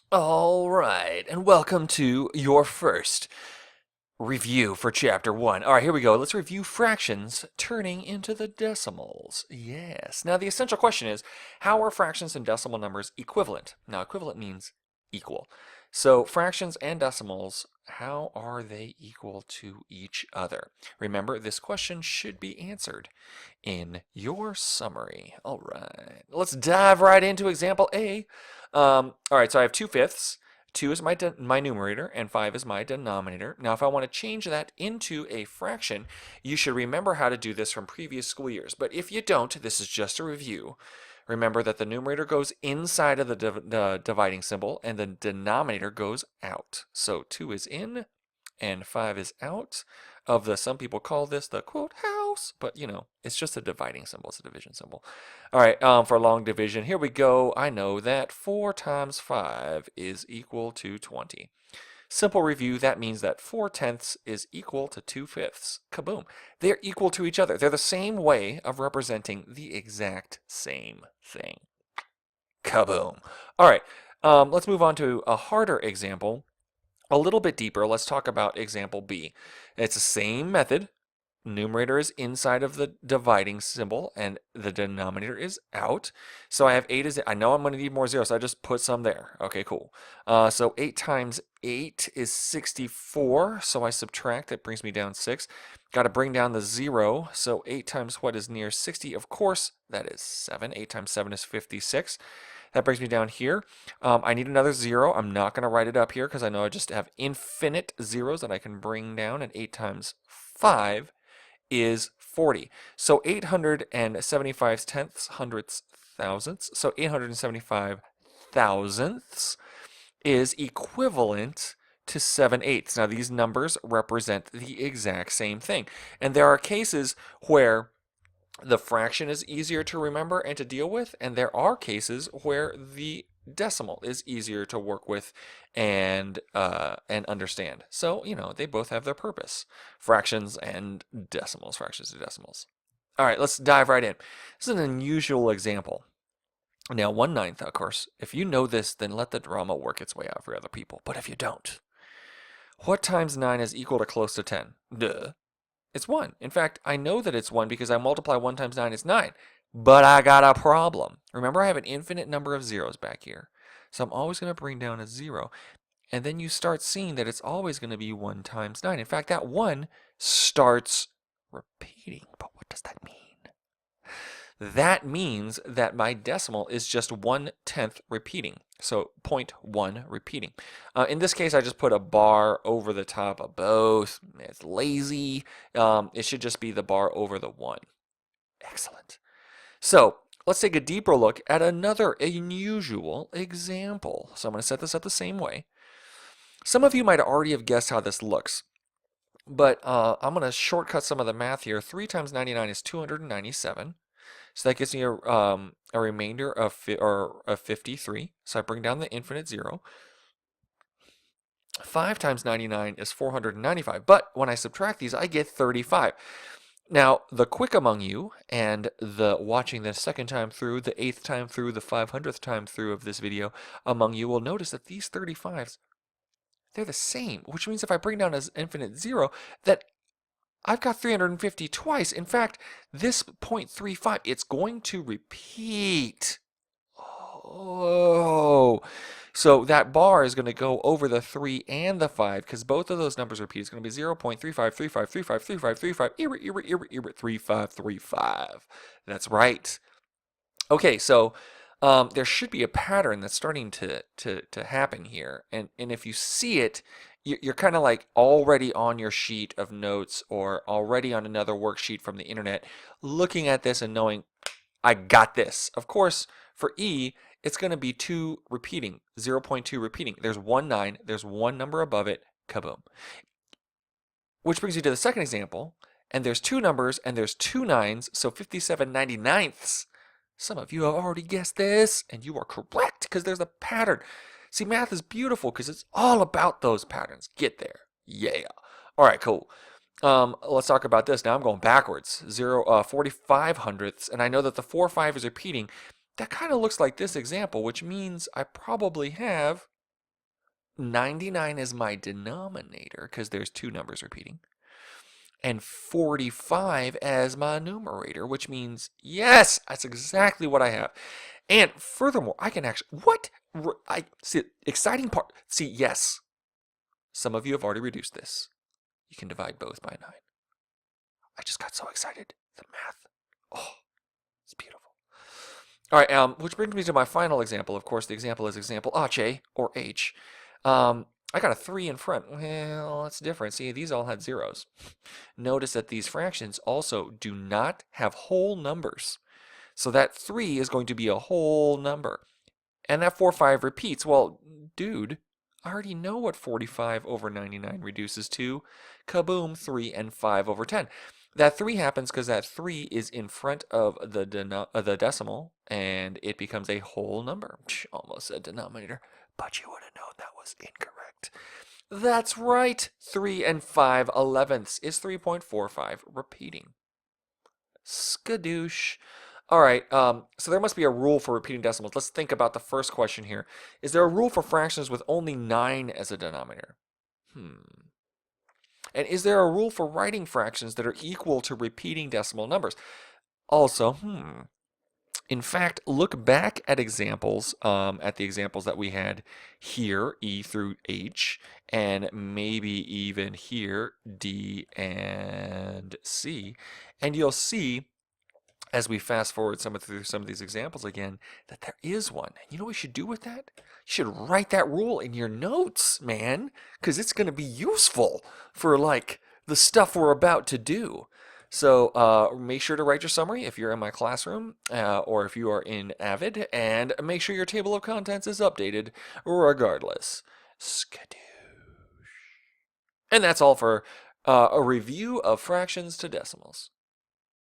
All right, and welcome to your first review for Chapter 1. All right, here we go. Let's review fractions turning into the decimals. Yes. Now, the essential question is, how are fractions and decimal numbers equivalent? Now, equivalent means equal. So, fractions and decimals, how are they equal to each other? Remember, this question should be answered in your summary. All right, let's dive right into example A. All right, so I have 2/5. 2 is my numerator, and 5 is my denominator. Now, if I want to change that into a fraction, you should remember how to do this from previous school years. But if you don't, this is just a review. Remember that the numerator goes inside of the dividing symbol, and the denominator goes out. So 2 is in, and 5 is out of some people call this the quote house, but it's just a dividing symbol. It's a division symbol. All right, for long division, here we go. I know that 4 times 5 is equal to 20. Simple review, that means that 4/10 is equal to 2/5. Kaboom. They're equal to each other. They're the same way of representing the exact same thing. Kaboom. All right, let's move on to a harder example. A little bit deeper, let's talk about example B. It's the same method. Numerator is inside of the dividing symbol and the denominator is out. So I have 8 I know I'm going to need more zeros, so I just put some there. Okay, cool. So 8 times 8 is 64. So I subtract, that brings me down 6. Got to bring down the 0. So 8 times what is near 60? Of course, that is 7. 8 times 7 is 56. That brings me down here. I need another 0. I'm not going to write it up here because I know I just have infinite zeros that I can bring down. And 8 times 5 is 40. So 875 tenths, hundredths, thousandths. So 875 thousandths is equivalent to 7/8. Now these numbers represent the exact same thing. And there are cases where the fraction is easier to remember and to deal with, and there are cases where the decimal is easier to work with and understand. So, they both have their purpose. Fractions and decimals, fractions and decimals. All right, let's dive right in. This is an unusual example. Now, 1/9, of course, if you know this, then let the drama work its way out for other people. But if you don't, what times 9 is equal to close to 10? Duh. It's 1. In fact, I know that it's 1 because I multiply 1 times 9 is 9. But I got a problem. Remember, I have an infinite number of zeros back here. So I'm always going to bring down a 0. And then you start seeing that it's always going to be 1 times 9. In fact, that 1 starts repeating. But what does that mean? That means that my decimal is just 1/10 repeating. So 0.1 repeating. In this case, I just put a bar over the top of both. It's lazy. It should just be the bar over the 1. Excellent. So let's take a deeper look at another unusual example. So I'm going to set this up the same way. Some of you might already have guessed how this looks. But I'm going to shortcut some of the math here. 3 times 99 is 297. So that gives me a remainder of 53. So I bring down the infinite 0. 5 times 99 is 495. But when I subtract these, I get 35. Now, the quick among you and the watching the second time through, the 8th time through, the 500th time through of this video among you will notice that these 35s, they're the same, which means if I bring down an infinite 0, that I've got 350 twice. In fact, this 0.35, it's going to repeat. Oh, so that bar is going to go over the 3 and the 5 because both of those numbers repeat. It's going to be 0.3535353535 3535. That's right. Okay, so there should be a pattern that's starting to happen here. And if you see it, you're kind of like already on your sheet of notes or already on another worksheet from the internet, looking at this and knowing, I got this. Of course, for E, it's going to be 2 repeating, 0.2 repeating. There's 1 9, there's one number above it, kaboom. Which brings you to the second example, and there's 2 numbers and there's 2 9s, so 57/99ths. Some of you have already guessed this, and you are correct because there's a pattern. See, math is beautiful because it's all about those patterns. Get there. Yeah. All right, cool. Let's talk about this. Now I'm going backwards. 45 hundredths, and I know that the 4 5 is repeating. That kind of looks like this example, which means I probably have 99 is my denominator because there's two numbers repeating, and 45 as my numerator, which means, yes, that's exactly what I have. And furthermore, I can actually, what? I see, exciting part. See, yes, some of you have already reduced this. You can divide both by 9. I just got so excited. The math. Oh, it's beautiful. All right, which brings me to my final example. Of course, the example is example H, or H. I got a 3 in front. Well, that's different. See, these all had zeros. Notice that these fractions also do not have whole numbers. So that 3 is going to be a whole number. And that 4/5 repeats. Well, dude, I already know what 45 over 99 reduces to. Kaboom, 3 and 5 over 10. That 3 happens because that 3 is in front of the decimal, and it becomes a whole number. Almost a denominator, but you would have known that was incorrect. That's right. 3 and 5/11 is 3.45, repeating. Skadoosh. All right, so there must be a rule for repeating decimals. Let's think about the first question here. Is there a rule for fractions with only 9 as a denominator? And is there a rule for writing fractions that are equal to repeating decimal numbers? Also, in fact, look back at examples, at the examples that we had here, E through H, and maybe even here, D and C, and you'll see, as we fast forward through some of these examples again, that there is one. You know what you should do with that? You should write that rule in your notes, man, because it's going to be useful for like the stuff we're about to do. So make sure to write your summary if you're in my classroom or if you are in Avid, and make sure your table of contents is updated regardless. Skadoosh. And that's all for a review of fractions to decimals.